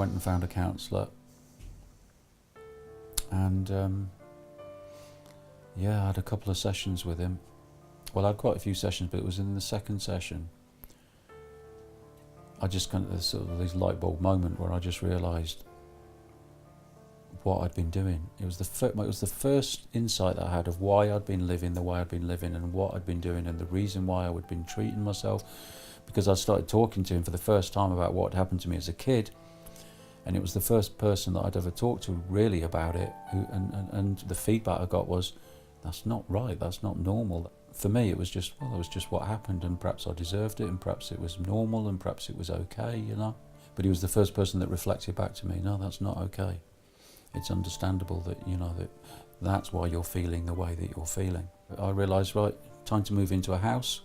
went and found a counsellor, and yeah, I had a couple of sessions with him. Well, I had quite a few sessions, but it was in the second session I just kind of sort of this light bulb moment where I just realised what I'd been doing. It was the first insight that I had of why I'd been living the way I'd been living and what I'd been doing and the reason why I had been treating myself, because I started talking to him for the first time about what had happened to me as a kid, and it was the first person that I'd ever talked to really about it, and the feedback I got was, that's not right, that's not normal. For me it was just, well, it was just what happened, and perhaps I deserved it, and perhaps it was normal, and perhaps it was okay, you know. But he was the first person that reflected back to me, no, that's not okay. It's understandable that, you know, that's why you're feeling the way that you're feeling. I realised, right, time to move into a house.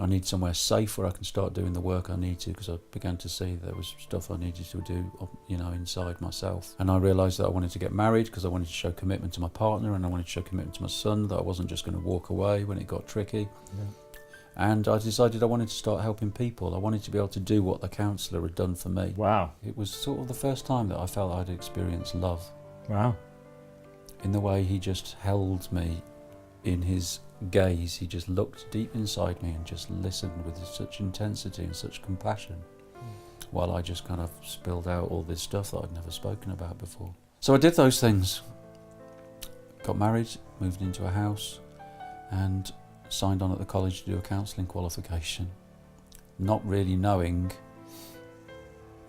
I need somewhere safe where I can start doing the work I need to, because I began to see there was stuff I needed to do, you know, inside myself. And I realised that I wanted to get married because I wanted to show commitment to my partner, and I wanted to show commitment to my son, that I wasn't just going to walk away when it got tricky. Yeah. And I decided I wanted to start helping people. I wanted to be able to do what the counsellor had done for me. Wow. It was sort of the first time that I felt I'd experienced love. Wow. In the way he just held me in his gaze, he just looked deep inside me and just listened with such intensity and such compassion, while I just kind of spilled out all this stuff that I'd never spoken about before. So I did those things. Got married, moved into a house, and signed on at the college to do a counselling qualification, not really knowing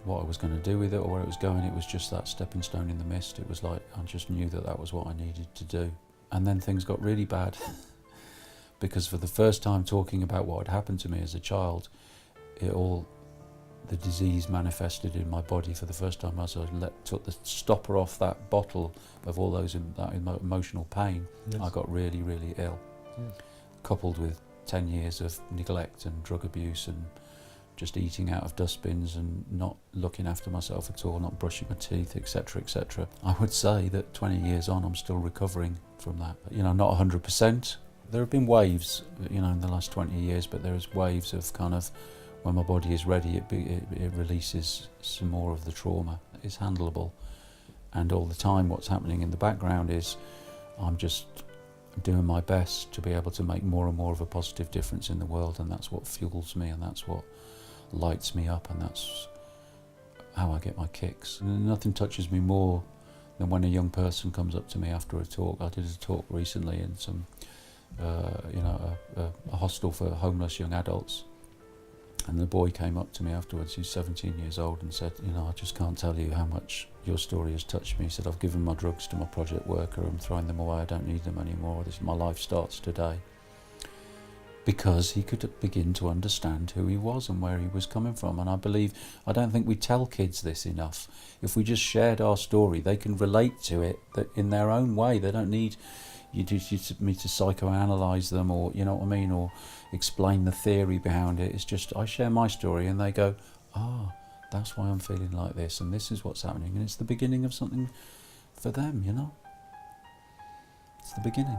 what I was going to do with it or where it was going. It was just that stepping stone in the mist. It was like I just knew that that was what I needed to do. And then things got really bad because for the first time talking about what had happened to me as a child, the disease manifested in my body for the first time as I took the stopper off that bottle of all that emotional pain. Yes. I got really, really ill. Yes. Coupled with 10 years of neglect and drug abuse and just eating out of dustbins and not looking after myself at all, not brushing my teeth, etc., etc. I would say that 20 years on, I'm still recovering from that. You know, not 100%. There have been waves, you know, in the last 20 years, but there's waves of kind of, when my body is ready, it releases some more of the trauma. It's handleable. And all the time what's happening in the background is I'm just doing my best to be able to make more and more of a positive difference in the world, and that's what fuels me, and that's what lights me up, and that's how I get my kicks. And nothing touches me more than when a young person comes up to me after a talk. I did a talk recently in some, a hostel for homeless young adults, and the boy came up to me afterwards. He's 17 years old and said, you know, I just can't tell you how much your story has touched me. He said, I've given my drugs to my project worker, I'm throwing them away, I don't need them anymore. My life starts today. Because he could begin to understand who he was and where he was coming from. And I don't think we tell kids this enough. If we just shared our story, they can relate to it in their own way. They don't need me to psychoanalyse them, or, you know what I mean, or explain the theory behind it. It's just, I share my story and they go, that's why I'm feeling like this, and this is what's happening. And it's the beginning of something for them, you know? It's the beginning.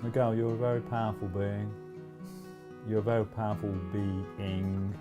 Miguel, you're a very powerful being. You're a very powerful being.